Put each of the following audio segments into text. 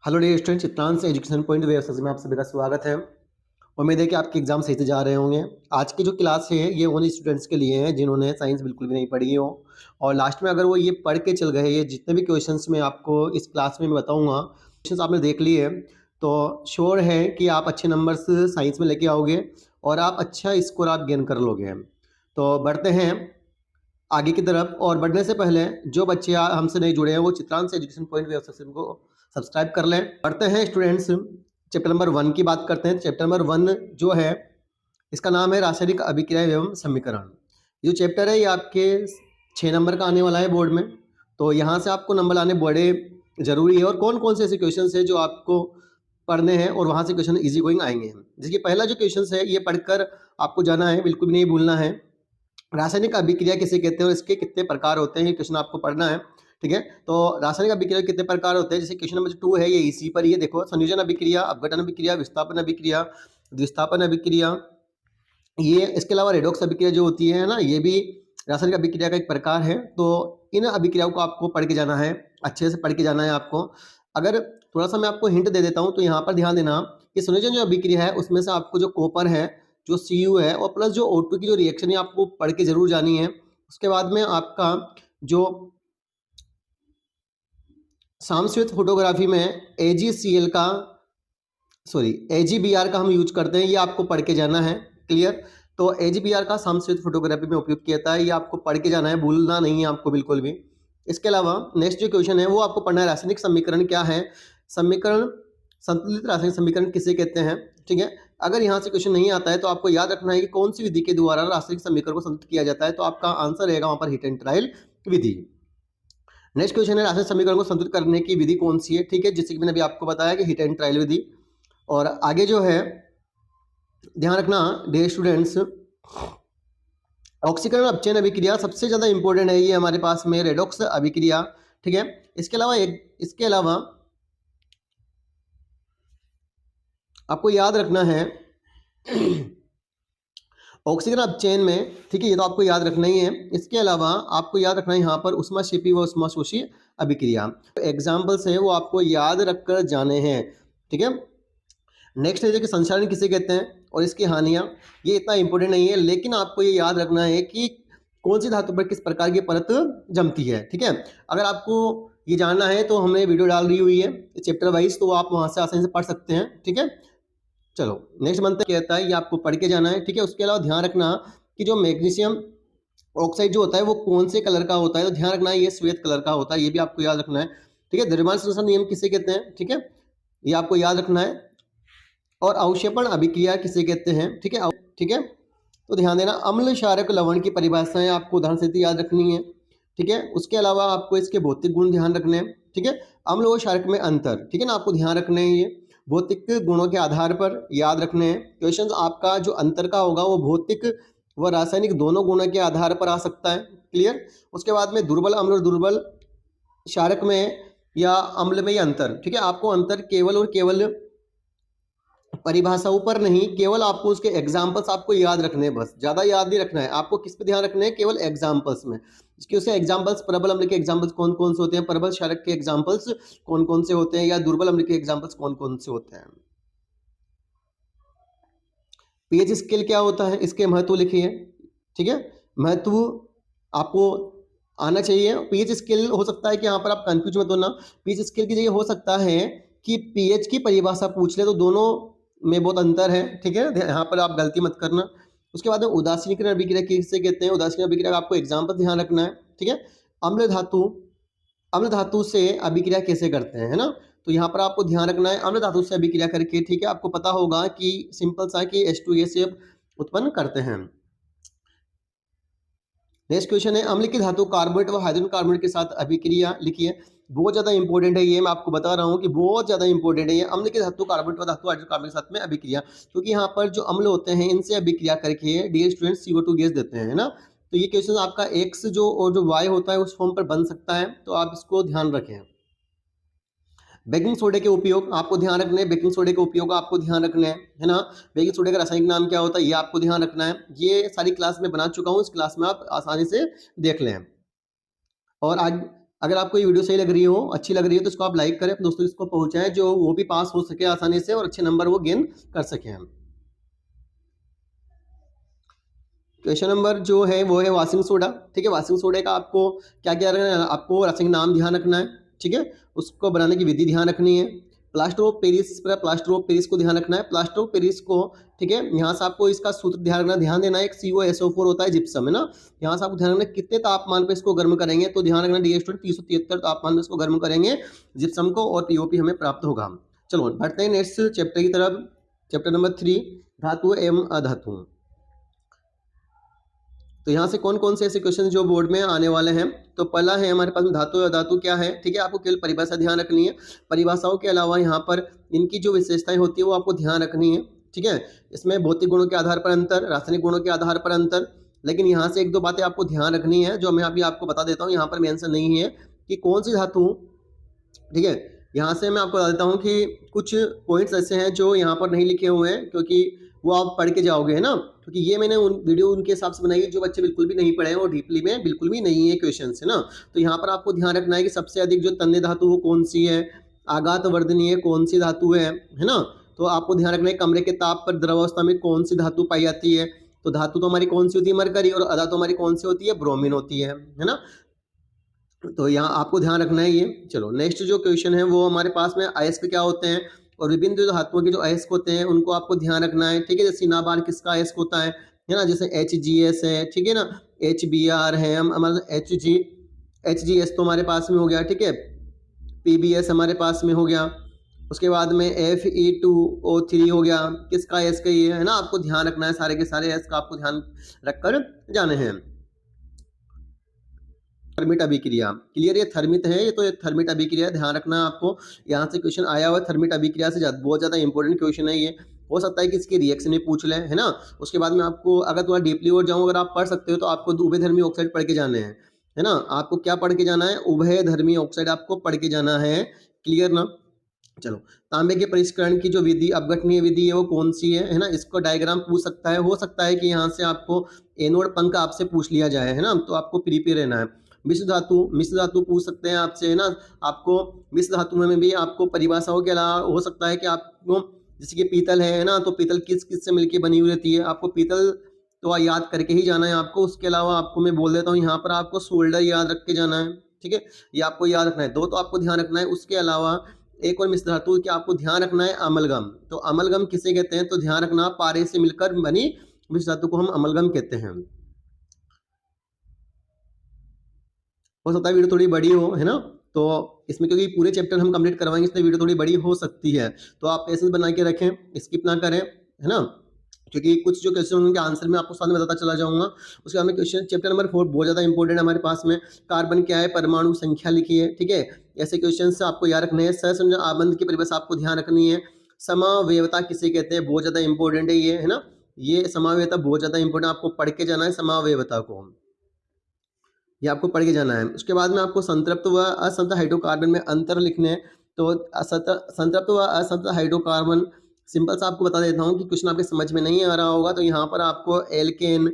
Hello dear student, Chitransh education point वे में आप सभी का स्वागत है। उम्मीद है कि आपके एग्जाम सही से जा रहे होंगे। आज की जो क्लास है ये उन स्टूडेंट्स के लिए है जिन्होंने साइंस बिल्कुल भी नहीं पढ़ी हो, और लास्ट में अगर वो ये पढ़ के चल गए, ये जितने भी क्वेश्चंस मैं आपको इस क्लास में बताऊंगा, क्वेश्चंस आपने देख लिए तो श्योर है कि आप अच्छे नंबर्स साइंस में लेके आओगे और आप अच्छा स्कोर आप गेन कर लोगे। तो बढ़ते हैं आगे की तरफ, और बढ़ने से पहले जो बच्चे हमसे नहीं जुड़े हैं वो चित्रांश एजुकेशन पॉइंट वे को सब्सक्राइब कर लें। पढ़ते हैं स्टूडेंट्स, चैप्टर नंबर 1 की बात करते हैं। चैप्टर नंबर 1 जो है इसका नाम है रासायनिक अभिक्रिया एवं समीकरण। ये जो चैप्टर है ये आपके 6 नंबर का आने वाला है बोर्ड में, तो यहाँ से आपको नंबर लाने बड़े जरूरी है। और कौन कौन से ऐसे क्वेश्चन है जो आपको पढ़ने हैं और वहाँ से क्वेश्चन इजी गोइंग आएंगे। जिसकी पहला जो क्वेश्चन है ये पढ़कर आपको जाना है, बिल्कुल भी नहीं भूलना है। रासायनिक अभिक्रिया किसे कहते हैं और इसके कितने प्रकार होते हैं, ये क्वेश्चन आपको पढ़ना है। ठीक है, तो रासायनिक अभिक्रिया कितने प्रकार होते हैं, जैसे क्वेश्चन नंबर 2 है ये इसी पर, ये देखो, संयोजन अभिक्रिया, अपघटन अभिक्रिया, विस्थापन अभिक्रिया, द्विस्थापन अभिक्रिया, ये इसके अलावा रेडॉक्स अभिक्रिया जो होती है ना, ये भी रासायनिक अभिक्रिया का एक प्रकार है। तो इन अभिक्रियाओं को आपको पढ़ के जाना है, अच्छे से पढ़ के जाना है आपको। अगर थोड़ा सा मैं आपको हिंट दे देता हूँ तो यहाँ पर ध्यान देना कि संयोजन जो अभिक्रिया है उसमें से आपको जो कॉपर है, जो Cu है, और प्लस जो O2 की जो रिएक्शन है आपको पढ़ के जरूर जानी है। उसके बाद में आपका जो सामस्वित फोटोग्राफी में AgCl का AgBr का हम यूज करते हैं, ये आपको पढ़ के जाना है। क्लियर? तो AgBr का सामस्वित फोटोग्राफी में उपयोग किया जाता है, ये आपको पढ़ के जाना है, भूलना नहीं है आपको बिल्कुल भी। इसके अलावा नेक्स्ट जो क्वेश्चन है वो आपको पढ़ना है, रासायनिक समीकरण क्या है, समीकरण, संतुलित रासायनिक समीकरण किसे कहते हैं। ठीक है, अगर यहाँ से क्वेश्चन नहीं आता है तो आपको याद रखना है कि कौन सी विधि के द्वारा रासायनिक समीकरण को संतुलित किया जाता है, तो आपका आंसर रहेगा वहां पर hit and trial Vidhi. Next question है, रासायनिक समीकरण को संतुलित करने की विधि कौन सी है। ठीक है, जैसे कि मैंने अभी आपको बताया कि हिट एंड ट्रायल विधि। और आगे जो है ध्यान रखना डियर स्टूडेंट्स, ऑक्सीकरण अपचयन अभिक्रिया सबसे ज्यादा इंपॉर्टेंट है, ये हमारे पास में रेडॉक्स अभिक्रिया। ठीक है, इसके अलावा आपको याद रखना है ऑक्सीकरण अपचयन में, ठीक है, ये तो आपको याद रखना ही है। इसके अलावा आपको याद रखना है यहाँ पर उष्माक्षेपी व उष्माशोषी अभिक्रिया, एग्जाम्पल्स है वो आपको याद रखकर जाने हैं। ठीक है, नेक्स्ट है कि संक्षारण किसे कहते हैं और इसकी हानियां, ये इतना इंपॉर्टेंट नहीं है, लेकिन आपको ये याद रखना है कि कौन सी धातु पर किस प्रकार की परत जमती है। ठीक है, अगर आपको ये जानना है तो हमने वीडियो डाल दी हुई है चैप्टर वाइज, तो आप वहां से आसानी से पढ़ सकते हैं। ठीक है, चलो नेक्स्ट मंथ कहता है, ये आपको पढ़ के जाना है। ठीक है, उसके अलावा ध्यान रखना कि जो मैग्नीशियम ऑक्साइड जो होता है वो कौन से कलर का होता है, तो ध्यान रखना ये श्वेत कलर का होता है, ये भी आपको याद रखना है। ठीक है, द्रव्यमान संरक्षण नियम किसे कहते हैं, ठीक है, ये आपको याद रखना है। और अवक्षेपण अभिक्रिया किसे कहते हैं। ठीक है, ठीक है, तो ध्यान देना, अम्ल क्षारक लवण की परिभाषाएं आपको उदाहरण से याद रखनी है। ठीक है, उसके अलावा आपको इसके भौतिक गुण ध्यान रखने हैं। ठीक है, अम्ल और क्षारक में अंतर, ठीक है ना, आपको ध्यान रखने हैं, ये भौतिक गुणों के आधार पर याद रखने हैं। क्वेश्चन आपका जो अंतर का होगा वो भौतिक व रासायनिक दोनों गुणों के आधार पर आ सकता है। क्लियर? उसके बाद में दुर्बल अम्ल और दुर्बल क्षारक में या अम्ल में ये अंतर, ठीक है, आपको अंतर केवल और केवल परिभाषाओं पर नहीं, केवल आपको उसके एग्जाम्पल्स आपको याद रखने हैं, बस ज्यादा याद नहीं रखना है आपको। किस पे ध्यान रखना है, केवल एग्जाम्पल्स में। इसके उसके एग्जाम्पल्स, प्रबल अम्ल के एग्जाम्पल्स कौन कौन से होते हैं, प्रबल क्षारक के एग्जाम्पल्स कौन कौन से होते हैं, या दुर्बल अम्ल के एग्जाम्पल्स कौन कौन से होते हैं। पीएच स्केल क्या होता है, इसके महत्व लिखिए। ठीक है, महत्व आपको आना चाहिए। पीएच स्केल हो सकता है कि यहाँ पर आप कंफ्यूज मत होना, पीएच स्केल की जगह हो सकता है कि पीएच की परिभाषा पूछ ले, तो दोनों में बहुत अंतर है। ठीक है, यहाँ पर आप गलती मत करना। उसके बाद में उदासीनीकरण अभिक्रिया किसे कहते हैं, उदासीनीकरण अभिक्रिया का आपको एग्जाम्पल ध्यान रखना है। ठीक है, अम्ल धातु से अभिक्रिया कैसे करते हैं, है ना, तो यहाँ पर आपको ध्यान रखना है अम्ल धातु से अभिक्रिया करके। ठीक है, आपको पता होगा कि सिंपल सा कि H2A उत्पन्न करते हैं। नेक्स्ट क्वेश्चन है, अम्ल की धातु कार्बोनेट व हाइड्रोजन कार्बोनेट के साथ अभिक्रिया लिखिए। बहुत ज्यादा इंपॉर्टेंट है ये, मैं आपको बता रहा हूँ कि बहुत ज्यादा इंपॉर्टेंट है ये, अम्ल की धातु कार्बोनेट व धातु हाइड्रोजन कार्बोनेट के साथ में अभिक्रिया, क्योंकि यहाँ पर जो अम्ल होते हैं इनसे अभिक्रिया करके डियर स्टूडेंट CO2 गैस देते हैं, है ना। तो ये क्वेश्चन आपका X जो और जो Y होता है उस फॉर्म पर बन सकता है, तो आप इसको ध्यान रखें। बेकिंग सोडे के उपयोग आपको ध्यान रखने हैं, बेकिंग सोडे के उपयोग आपको ध्यान रखना है ना। बेकिंग सोडे का रासायनिक नाम क्या होता है ये आपको ध्यान रखना है। ये सारी क्लास में बना चुका हूँ, इस क्लास में आप आसानी से देख लें। और आज अगर आपको ये वीडियो सही लग रही हो, अच्छी लग रही है, तो इसको आप लाइक करें, अपने दोस्तों इसको पहुंचाएं, जो वो भी पास हो सके आसानी से और अच्छे नंबर वो गेन कर सकें। क्वेश्चन नंबर जो है वो है वाशिंग सोडा। ठीक है, वाशिंग सोडे का आपको क्या क्या रखना है, आपको रासायनिक नाम ध्यान रखना है। ठीक है, उसको बनाने की विधि ध्यान रखनी है। Plaster of Paris, plaster of Paris को ध्यान रखना है। प्लास्टर ऑफ पेरिस को, ठीक है, यहाँ से आपको इसका सूत्र ध्यान देना है। एक COSO4 होता है जिप्सम, है ना। यहाँ से आपको ध्यान रखना है कितने तापमान पे इसको गर्म करेंगे, तो ध्यान रखना डी स्टूडेंट 373 तापमान में इसको गर्म करेंगे जिप्सम को, और POP हमें प्राप्त होगा। चलो बढ़ते हैं नेक्स्ट चैप्टर की तरफ। चैप्टर नंबर 3, धातु एवं अधातु। तो यहाँ से कौन कौन से ऐसे क्वेश्चन जो बोर्ड में आने वाले हैं, तो पहला है हमारे पास धातु या धातु क्या है। ठीक है, आपको केवल परिभाषा ध्यान रखनी है। परिभाषाओं के अलावा यहाँ पर इनकी जो विशेषताएं होती है वो आपको ध्यान रखनी है। ठीक है, इसमें भौतिक गुणों के आधार पर अंतर, रासायनिक गुणों के आधार पर अंतर। लेकिन यहाँ से एक दो बातें आपको ध्यान रखनी है जो मैं अभी आपको बता देता हूँ, यहाँ पर मेंशन नहीं है कि कौन सी धातु। ठीक है, यहाँ से मैं आपको बता देता हूँ कि कुछ पॉइंट्स ऐसे हैं जो यहाँ पर नहीं लिखे हुए हैं, क्योंकि वो आप पढ़ के जाओगे, है ना। क्योंकि ये मैंने वीडियो उनके हिसाब से बनाई है जो बच्चे बिल्कुल भी नहीं पढ़े हैं और डीपली में बिल्कुल भी नहीं है क्वेश्चन, है ना। तो यहाँ पर आपको ध्यान रखना है कि सबसे अधिक जो तन्य धातु वो कौन सी है, आघात वर्धनीय कौन सी धातु है ना। तो आपको ध्यान रखना है कमरे के ताप पर द्रवावस्था में कौन सी धातु पाई जाती है। तो धातु तो हमारी कौन सी होती है, मरकरी, और अधातु हमारी कौन सी होती है, ब्रोमीन होती है ना। तो यहाँ आपको ध्यान रखना है ये। चलो नेक्स्ट जो क्वेश्चन है वो हमारे पास में अयस्क क्या होते हैं, और विभिन्न जो धातुओं के जो अयस्क होते हैं उनको आपको ध्यान रखना है। ठीक है, जैसे नाबार किसका अयस्क होता है ना, जैसे HGS है, ठीक है ना, HBr है, हम हमारा HGS तो हमारे पास में हो गया। ठीक है, PBS हमारे पास में हो गया। उसके बाद में Fe2O3 हो गया, किसका अयस्क ये है ना। आपको ध्यान रखना है, सारे के सारे अयस्क आपको ध्यान रखकर जाने हैं। थर्मिट अभिक्रिया, क्लियर, ये थर्मिट है, ये तो एक थर्मिट अभिक्रिया, ध्यान रखना आपको। यहाँ से क्वेश्चन आया हुआ है थर्मिट अभिक्रिया से, बहुत ज़्यादा इंपॉर्टेंट क्वेश्चन है ये। हो सकता है कि इसकी रिएक्शन ही पूछ लें, है ना। उसके बाद में आपको अगर थोड़ा डीपली और जाऊँ, अगर आप पढ़ सकते हो तो आपको उभयधर्मी ऑक्साइड पढ़ के जाने हैं, है ना। आपको क्या पढ़ के जाना है, उभयधर्मी ऑक्साइड आपको पढ़ के जाना है, क्लियर ना। चलो, तांबे के परिष्करण की जो विधि, अपघटनीय विधि है वो कौन सी है ना। इसको डायग्राम पूछ सकता है, हो सकता है कि यहाँ से आपको एनोड पंख आपसे पूछ लिया जाए, है ना। तो आपको प्रिपेयर रहना है। मिश्र धातु पूछ सकते हैं आपसे, है ना। आपको मिश्र धातु में भी आपको परिभाषाओं के अलावा हो सकता है कि आपको, जैसे कि पीतल है ना, तो पीतल किस किस से मिलकर बनी हुई रहती है, आपको पीतल तो याद करके ही जाना है आपको। उसके अलावा आपको मैं बोल देता हूँ यहाँ पर आपको सोल्डर याद रख के जाना है। ठीक है, ये आपको याद रखना है, दो तो आपको ध्यान रखना है। उसके अलावा एक और मिश्र धातु क्या आपको ध्यान रखना है, अमलगम। तो अमलगम किसे कहते हैं, तो ध्यान रखना, पारे से मिलकर बनी मिश्र धातु को हम अमलगम कहते हैं। हो सकता है वीडियो थोड़ी बड़ी हो, है ना। तो इसमें क्योंकि पूरे चैप्टर हम कंप्लीट करवाएंगे, इसलिए वीडियो थोड़ी बड़ी हो सकती है, तो आप पेशेंस बना के रखें, स्किप ना करें, है ना। क्योंकि कुछ जो क्वेश्चन उनके आंसर में आपको साथ में बताता चला जाऊंगा। उसके बाद में क्वेश्चन चैप्टर नंबर 4 बहुत ज़्यादा इंपॉर्टेंट है हमारे पास में। कार्बन क्या है, परमाणु संख्या लिखिए। ठीक है, ऐसे क्वेश्चन से आपको याद रखने हैं। सहसंयोजन आबंध की परिभाषा आपको ध्यान रखनी है। समावेयता किसे कहते हैं, बहुत ज़्यादा इंपॉर्टेंट है ये, है ना। ये समावेयता बहुत ज़्यादा इंपॉर्टेंट, आपको पढ़ के जाना है समावेयता को, ये आपको पढ़ के जाना है। उसके बाद में आपको संतृप्त व असंतृप्त हाइड्रोकार्बन में अंतर लिखने हैं। तो संतृप्त व असंतृप्त हाइड्रोकार्बन, सिंपल सा आपको बता देता हूँ कि क्वेश्चन आपके समझ में नहीं आ रहा होगा, तो यहाँ पर आपको एल्केन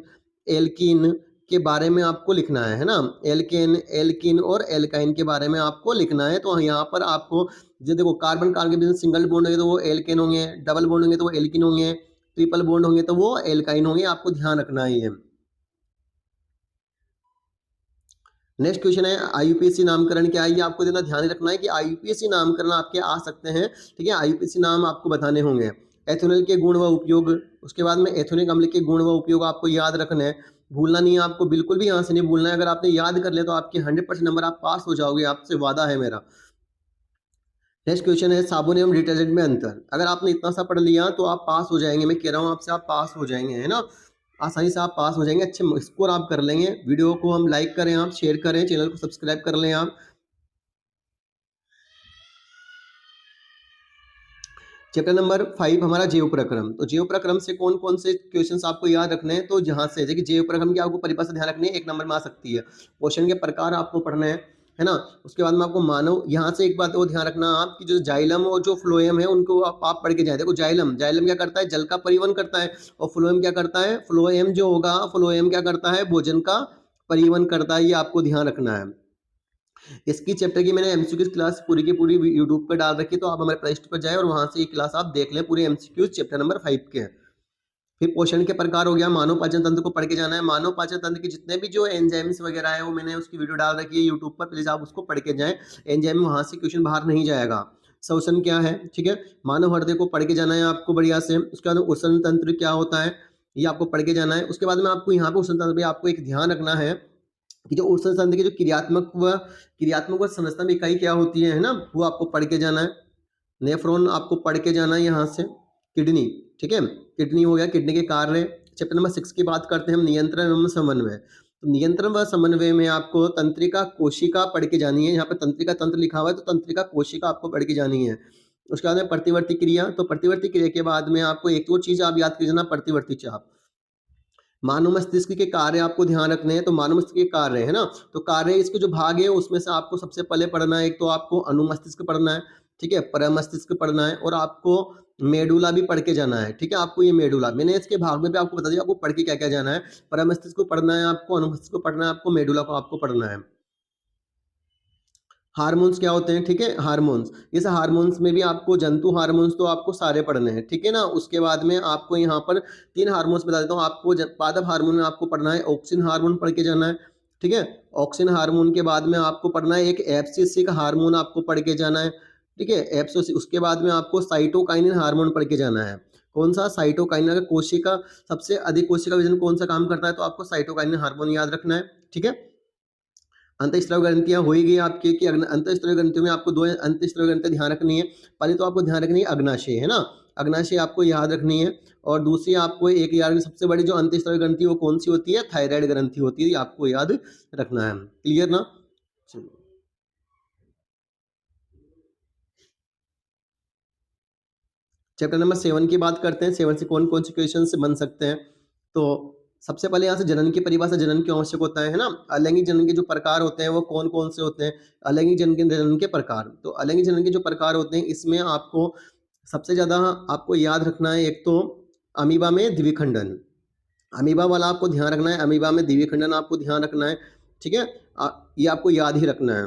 एल्कीन के बारे में आपको लिखना है ना। एल्केन एल्कीन और एल्काइन के बारे में आपको लिखना है। तो यहाँ पर आपको जो देखो, कार्बन कार्बन के बीच सिंगल बॉन्ड होंगे तो वो एल्केन होंगे, डबल बॉन्ड होंगे तो वो एल्कीन होंगे, ट्रिपल बॉन्ड होंगे तो वो एल्काइन होंगे, आपको ध्यान रखना है ये। नेक्स्ट क्वेश्चन है IUPAC नामकरण क्या है, ये आपको देना ध्यान रखना है कि IUPAC नामकरण आपके आ सकते हैं। ठीक है, IUPAC नाम आपको बताने होंगे। एथेनॉल के गुण व उपयोग, उसके बाद में एथेनॉलिक अम्ल के गुण व उपयोग आपको याद रखना है, भूलना नहीं है आपको, बिल्कुल भी यहाँ से नहीं भूलना है। अगर आपने याद कर लिया तो आपके 100% नंबर आप पास हो जाओगे, आपसे वादा है मेरा। नेक्स्ट क्वेश्चन है साबुन एवं डिटर्जेंट में अंतर। अगर आपने इतना सा पढ़ लिया तो आप पास हो जाएंगे, मैं कह रहा हूँ आपसे, आप पास हो जाएंगे, है ना। आसानी से आप पास हो जाएंगे, अच्छे स्कोर आप कर लेंगे। वीडियो को हम लाइक करें, आप शेयर करें, चैनल को सब्सक्राइब कर लें आप। चैप्टर नंबर 5 हमारा जैव प्रक्रम। तो जैव प्रक्रम से कौन कौन से क्वेश्चंस आपको याद रखने हैं, तो जहां से देखिए जैव प्रक्रम की आपको परिभाषा ध्यान रखनी है, 1 नंबर में आ सकती है। क्वेश्चन के प्रकार आपको पढ़ने हैं, है ना। उसके बाद में आपको मानव, यहाँ से एक बात और ध्यान रखना आप कि जो जाइलम और जो फ्लोएम है उनको आप पढ़ के जाए। देखो जाइलम जाइलम क्या करता है, जल का परिवहन करता है, और फ्लोएम क्या करता है, फ्लोएम जो होगा, फ्लोएम क्या करता है, भोजन का परिवहन करता है, ये आपको ध्यान रखना है। इसकी चैप्टर की मैंने एमसीक्यूज क्लास पूरी की पूरी यूट्यूब पर डाल रखी है, तो आप हमारे प्ले स्टोर पर जाए और वहां से ये क्लास आप देख लें, पूरे एमसीक्यूज चैप्टर नंबर 5 के। फिर पोषण के प्रकार हो गया, मानव पाचन तंत्र को पढ़ के जाना है। मानव पाचन तंत्र के जितने भी जो एंजाइम्स वगैरह है वो मैंने उसकी वीडियो डाल रखी है यूट्यूब पर, प्लीज आप उसको पढ़ के जाएं। एंजाइम वहां से क्वेश्चन बाहर नहीं जाएगा। श्वसन क्या है, ठीक है, मानव हृदय को पढ़ के जाना है आपको बढ़िया से। उसके बाद उष्ण तंत्र क्या होता है ये आपको पढ़ के जाना है। उसके बाद में आपको यहाँ पे उष्ण तंत्र पे आपको एक ध्यान रखना है कि जो उष्ण तंत्र की जो क्रियात्मक व संरचना इकाई क्या होती है ना, वो आपको पढ़ के जाना है। नेफ्रॉन आपको पढ़ के जाना है यहाँ से। किडनी, ठीक है, किडनी हो गया, किडनी के कार्य। चैप्टर नंबर 6 की बात करते हैं हम, नियंत्रण एवं समन्वय। तो नियंत्रण व समन्वय में आपको तंत्रिका कोशिका पढ़ के जानी है। यहाँ पे तंत्रिका तंत्र लिखा हुआ है, तो तंत्रिका कोशिका आपको पढ़ के जानी है। उसके बाद में प्रतिवर्ती क्रिया, तो प्रतिवर्ती क्रिया के बाद में आपको एक और चीज आप याद कर जाना, प्रतिवर्ती चाप। मानव मस्तिष्क के कार्य आपको ध्यान रखने हैं, तो मानव मस्तिष्क के कार्य है ना, तो कार्य इसके जो भाग है उसमें से आपको सबसे पहले पढ़ना है, एक तो आपको अनुमस्तिष्क पढ़ना है, ठीक है, परमस्तिष्क पढ़ना है, और आपको मेडुला भी पढ़ के जाना है। ठीक है, आपको ये मेडुला मैंने इसके भाग में भी आपको बता दिया, आपको पढ़ के क्या क्या जाना है। परमस्तिष्क को पढ़ना है आपको, अनुमस्तिष्क को पढ़ना है आपको, मेडुला को आपको पढ़ना है। हार्मोन्स क्या होते हैं, ठीक है, हार्मोन्स, इस हार्मोन्स में भी आपको जंतु हार्मोन्स तो आपको सारे पढ़ने हैं, ठीक है ना। उसके बाद में आपको यहाँ पर 3 हार्मोन्स बता देता हूँ आपको। पादप हार्मोन में आपको पढ़ना है, ऑक्सिन हार्मोन पढ़ के जाना है, ठीक है। ऑक्सिन हार्मोन के बाद में आपको पढ़ना है एक एब्सिसिक हार्मोन आपको पढ़ के जाना है, ठीक है, एब्सिसिक। उसके बाद में आपको साइटोकाइनिन हार्मोन पढ़ के जाना है। कौन सा, साइटोकाइनिन। अगर कोशिका सबसे अधिक कोशिका विभाजन कौन सा काम करता है, तो आपको साइटोकाइनिन हार्मोन याद रखना है, ठीक है। अंतःस्राव ग्रंथियां हो ही गई आपकी कि अंतःस्राव ग्रंथियों में आपको 2 अंतःस्राव ग्रंथियां ध्यान रखनी है। पहले तो आपको ध्यान रखनी है अग्नाशय, है ना, अग्नाशय आपको याद रखनी है। और दूसरी आपको एक याद, सबसे बड़ी जो अंतःस्राव ग्रंथि वो कौन सी होती है, थायराइड ग्रंथि होती है, ये आपको याद रखना है। क्लियर ना। चलो चैप्टर नंबर 7 की बात करते हैं। 7 से कौन कौन से क्वेश्चन से बन सकते हैं। तो सबसे पहले यहाँ से जनन की परिभाषा, जनन क्यों आवश्यक होता है ना। अलैंगिक जनन के जो प्रकार होते हैं वो कौन कौन से होते हैं। अलैंगिक जनन के प्रकार, तो अलैंगिक जनन के जो प्रकार होते हैं इसमें आपको सबसे ज्यादा आपको याद रखना है, एक तो अमीबा में द्विखंडन, अमीबा वाला आपको ध्यान रखना है, अमीबा में द्विखंडन आपको ध्यान रखना है, ठीक है, ये आपको याद ही रखना है।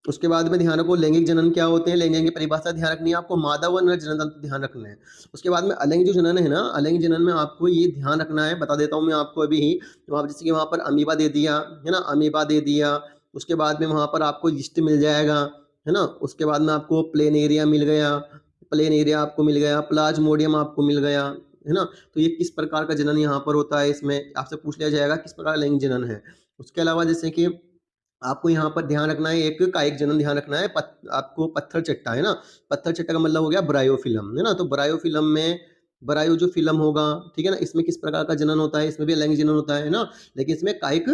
उसके बाद में ध्यान रखो लैंगिक जनन क्या होते हैं, लैंगिक की परिभाषा ध्यान रखनी है आपको, मादा व नर जनन तंत्र ध्यान रखना है। उसके बाद में अलैंगिक जो जनन है ना, अलैंगिक जनन में आपको ये ध्यान रखना है, बता देता हूँ मैं आपको अभी ही। तो आप जैसे कि वहाँ पर अमीबा दे दिया है ना, अमीबा दे दिया। उसके बाद में वहाँ पर आपको यीस्ट मिल जाएगा, है ना। उसके बाद में आपको प्लेन एरिया मिल गया, प्लेन एरिया आपको मिल गया, प्लाज्मोडियम आपको मिल गया, है ना। तो ये किस प्रकार का जनन यहाँ पर होता है, इसमें आपसे पूछ लिया जाएगा किस प्रकार का लैंगिक जनन है। उसके अलावा जैसे कि आपको यहाँ पर ध्यान रखना है, एक कायिक जनन ध्यान रखना है। आपको पत्थर चट्टा, है ना, पत्थर चट्टा का मतलब हो गया ब्रायोफिल्म, है ना। तो ब्रायोफिल्म में ब्रायो जो फिल्म होगा, ठीक है ना, इसमें किस प्रकार का जनन होता है, इसमें भी अलैंगिक जनन होता है ना, लेकिन इसमें कायिक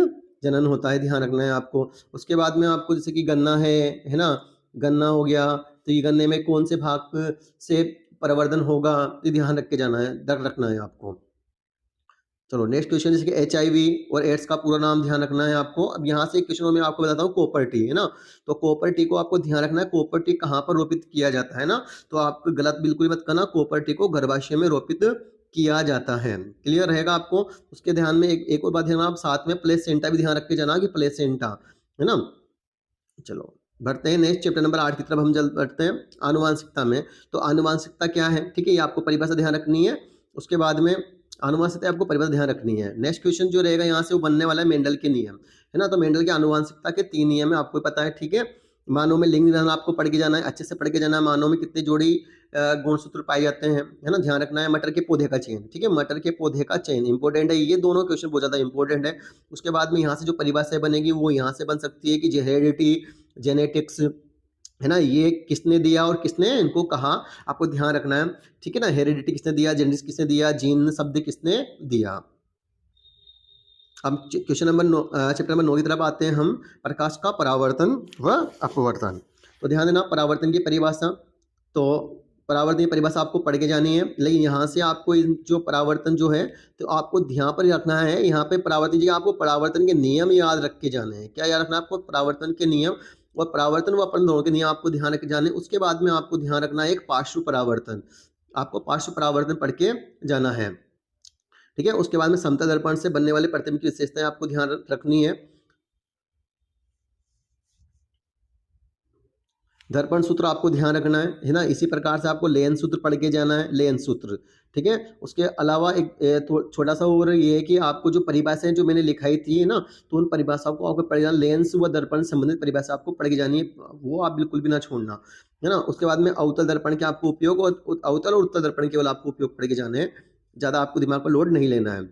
जनन होता है, ध्यान रखना है आपको। उसके बाद में आपको जैसे कि गन्ना है ना, गन्ना हो गया, तो ये गन्ने में कौन से भाग से प्रवर्धन होगा, ये ध्यान रख के जाना है, रखना है आपको। चलो नेक्स्ट क्वेश्चन, जैसे कि एचआईवी और एड्स का पूरा नाम ध्यान रखना है आपको। अब यहाँ से क्वेश्चन में आपको बताता हूँ कॉपर टी, है ना। तो कॉपर टी को आपको ध्यान रखना है, कॉपर टी कहाँ पर रोपित किया जाता है ना, तो आप गलत बिल्कुल मत करना, कॉपर टी को गर्भाशय में रोपित किया जाता है। क्लियर रहेगा आपको। उसके ध्यान में एक और बात ध्यान, आप साथ में प्लेसेंटा भी ध्यान रख के जाना कि प्लेसेंटा, है ना। चलो बढ़ते हैं नेक्स्ट चैप्टर नंबर 8 की तरफ हम जल्द बढ़ते हैं, आनुवांशिकता में। तो आनुवांशिकता क्या है, ठीक है, ये आपको परिभाषा ध्यान रखनी है। उसके बाद में आनुवांशिकता आपको परिभाषा ध्यान रखनी है। नेक्स्ट क्वेश्चन जो रहेगा यहाँ से वो बनने वाला है मेंडल के नियम, है ना। तो मेंडल के आनुवांशिकता के 3 नियम है, आपको पता है, ठीक है। मानव में लिंग निधान आपको पढ़ के जाना है, अच्छे से पढ़ के जाना है। मानव में कितनी जोड़ी गुणसूत्र पाए जाते हैं, है ना, ध्यान रखना है। मटर के पौधे का चयन, ठीक है, मटर के पौधे का चयन इंपॉर्टेंट है, ये दोनों क्वेश्चन बहुत ज्यादा इंपॉर्टेंट है। उसके बाद में यहाँ से जो परिभाषा बनेगी वो यहाँ से बन सकती है कि हेरेडिटी, जेनेटिक्स, है ना, ये किसने दिया और किसने इनको कहा, आपको ध्यान रखना है, ठीक है ना। हेरिडिटी किसने दिया, जेनेटिक्स किसने दिया, जीन शब्द किसने दिया। अब क्वेश्चन नंबर 9, चैप्टर नंबर 9 की तरफ आते हैं हम, प्रकाश का परावर्तन व अपवर्तन। तो ध्यान देना परावर्तन की परिभाषा, तो परावर्तन की परिभाषा आपको पढ़ के जानी है, लेकिन यहाँ से आपको जो परावर्तन जो है, तो आपको ध्यान पर रखना है, यहाँ पे परावर्तन जी आपको परावर्तन के नियम याद रख के जाने हैं। क्या याद रखना है आपको, परावर्तन के नियम, और परावर्तन व अपवर्तन दोनों के नियम आपको ध्यान रख के जाने। उसके बाद में आपको ध्यान रखना है एक पार्श्व परावर्तन, आपको पार्श्व परावर्तन पढ़ के जाना है, ठीक है। उसके बाद में समतल दर्पण से बनने वाले प्रतिबिंब की विशेषताएं आपको ध्यान रखनी है। दर्पण सूत्र आपको ध्यान रखना है ना। इसी प्रकार से आपको लेन सूत्र पढ़ के जाना है, लेन सूत्र, ठीक है। उसके अलावा एक छोटा सा और ये है कि आपको जो परिभाषाएं जो मैंने लिखाई थी ना, तो उन परिभाषाओं को आपको पढ़ जाना। लेंस व दर्पण संबंधित परिभाषा आपको पढ़ के जानी है, वो आप बिल्कुल भी ना छोड़ना, है ना। उसके बाद में अवतल दर्पण के आपको उपयोग और अवतल और उत्तल दर्पण केवल आपको उपयोग पढ़ के जाने हैं, ज़्यादा आपको दिमाग पर लोड नहीं लेना है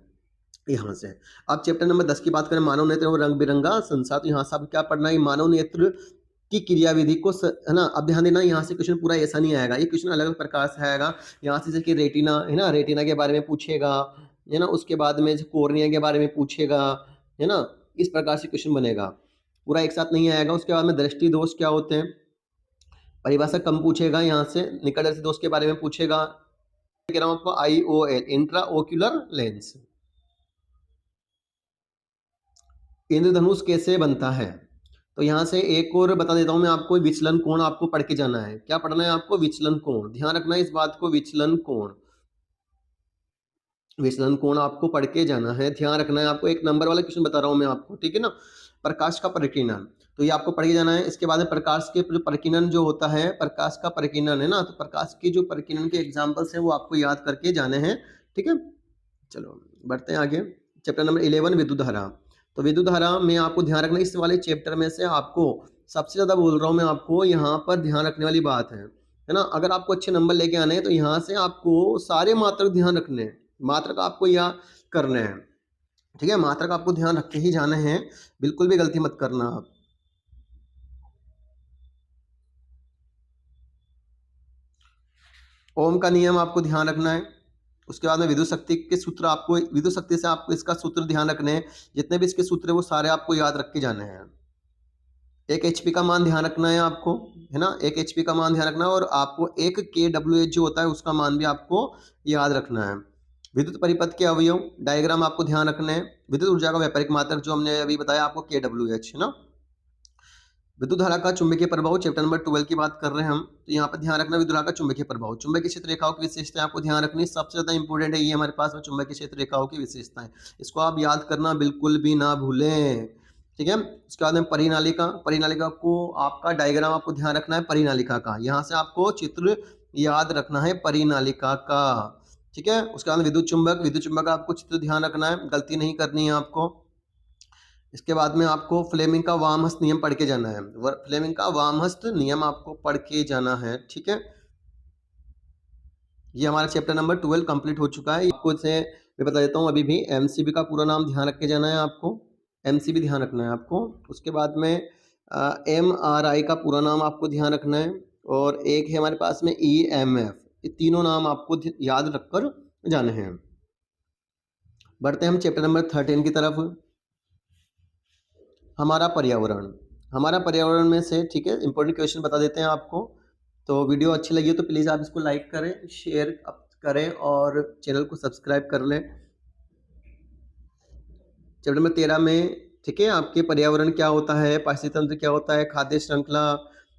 यहाँ से। अब चैप्टर नंबर 10 की बात करें, मानव नेत्र और रंग बिरंगा संसार, तो यहाँ से आपको क्या पढ़ना है, मानव नेत्र की क्रियाविधि को है ना। अब ध्यान देना, यहाँ से क्वेश्चन पूरा ऐसा नहीं आएगा, ये क्वेश्चन अलग अलग प्रकार से आएगा। यहाँ से जैसे कि रेटिना है ना, रेटिना के बारे में पूछेगा, है ना। उसके बाद में कोर्निया के बारे में पूछेगा, है ना। इस प्रकार से क्वेश्चन बनेगा, पूरा एक साथ नहीं आएगा। उसके बाद में दृष्टि दोष क्या होते हैं, परिभाषा कम पूछेगा। यहाँ से निकट दृष्टि दोष के बारे में पूछेगा, कह रहा हूँ आपको IOL, इंट्रा ओक्यूलर लेंस। इंद्रधनुष कैसे बनता है, तो यहाँ से एक और बता देता हूँ मैं आपको, विचलन कोण आपको पढ़ के जाना है। क्या पढ़ना है आपको, विचलन कोण, ध्यान रखना है इस बात को, विचलन कोण, विचलन कोण आपको पढ़ के जाना है, ध्यान रखना है आपको। एक नंबर वाला क्वेश्चन बता रहा हूँ मैं आपको, ठीक है ना। प्रकाश का परिकीर्णन, तो ये आपको पढ़ के जाना है। इसके बाद में प्रकाश के जो परिकीर्णन जो होता है, प्रकाश का परिकीर्णन है ना, तो प्रकाश की जो परिकीर्णन के एग्जाम्पल्स हैं वो आपको याद करके जाने हैं, ठीक है। चलो बढ़ते हैं आगे। चैप्टर नंबर 11 विद्युत धारा, तो विद्युत धारा में आपको ध्यान रखना, इस वाले चैप्टर में से आपको सबसे ज़्यादा बोल रहा हूँ मैं आपको, यहाँ पर ध्यान रखने वाली बात है ना। अगर आपको अच्छे नंबर लेके आने हैं तो यहाँ से आपको सारे मात्रक ध्यान रखने हैं, मात्रक आपको याद करने हैं, ठीक है। मात्रक आपको ध्यान रख के ही जाने हैं, बिल्कुल भी गलती मत करना आप। ओम का नियम आपको ध्यान रखना है। उसके बाद में विद्युत शक्ति के सूत्र, आपको विद्युत शक्ति से आपको इसका सूत्र ध्यान रखने हैं, जितने भी इसके सूत्र है वो सारे आपको याद रख के जाने हैं। 1 HP का मान ध्यान रखना है आपको, है ना। 1 HP का मान ध्यान रखना है, और आपको 1 kWh जो होता है उसका मान भी आपको याद रखना है। विद्युत परिपथ के अवयव डायग्राम आपको ध्यान रखना है। विद्युत ऊर्जा का व्यापारिक मात्रक जो हमने अभी बताया आपको, kWh, है ना। विद्युत धारा का चुंबकीय प्रभाव, चैप्टर नंबर 12 की बात कर रहे हैं हम, तो यहाँ पर ध्यान रखना विद्युत धारा का चुंबकीय प्रभाव, चुंबकीय क्षेत्र रेखाओं की विशेषताएं आपको ध्यान रखनी, सबसे ज्यादा इंपॉर्टेंट है ये हमारे पास में चुंबकीय क्षेत्र रेखाओं की विशेषताएं, इसको आप याद करना बिल्कुल भी ना भूलें, ठीक है। उसके बाद में परिनालिका, परिनालिका को आपका डायग्राम आपको ध्यान रखना है परिनालिका का, यहाँ से आपको चित्र याद रखना है परिनालिका का, ठीक है। उसके बाद विद्युत चुंबक, विद्युत चुंबक का आपको चित्र ध्यान रखना है, गलती नहीं करनी है आपको। इसके बाद में आपको फ्लेमिंग का वामहस्त नियम पढ़ के जाना है, फ्लेमिंग का वामहस्त नियम आपको पढ़ के जाना है, ठीक है। ये हमारा चैप्टर नंबर 12 कंप्लीट हो चुका है। आपको इसे मैं बता देता हूँ अभी भी, MCB का पूरा नाम ध्यान रख के जाना है आपको, MCB ध्यान रखना है आपको। उसके बाद में MRI का पूरा नाम आपको ध्यान रखना है, और एक है हमारे पास में EMF, ये तीनों नाम आपको याद रखकर जाने हैं। बढ़ते हैं हम चैप्टर नंबर 13 की तरफ, हमारा पर्यावरण, हमारा पर्यावरण में से, ठीक है, इंपॉर्टेंट क्वेश्चन बता देते हैं आपको। तो वीडियो अच्छी लगी हो तो प्लीज़ आप इसको लाइक करें, शेयर करें और चैनल को सब्सक्राइब कर लें। चैप्टर नंबर 13 में, ठीक है, आपके पर्यावरण क्या होता है, पारिस्थितिक तंत्र क्या होता है, खाद्य श्रृंखला,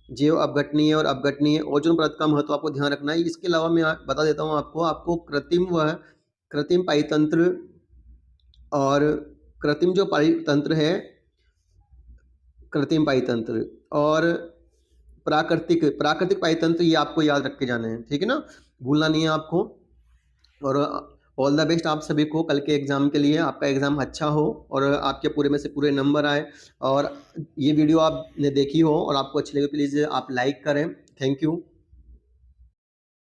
जैव अपघटनीय और अपघटनीय, ओजोन परत का महत्व आपको ध्यान रखना है। इसके अलावा मैं बता देता हूँ आपको कृत्रिम पाइतंत्र, और कृत्रिम जो पाइतंत्र है, कृत्रिम पाइतंत्र और प्राकृतिक प्राकृतिक पाइतंत्र, ये आपको याद रख के जाने हैं, ठीक है ना, भूलना नहीं है आपको। और ऑल द बेस्ट आप सभी को कल के एग्ज़ाम के लिए, आपका एग्ज़ाम अच्छा हो और आपके पूरे में से पूरे नंबर आए। और ये वीडियो आपने देखी हो और आपको अच्छी लगी, प्लीज़ आप लाइक करें। Thank you.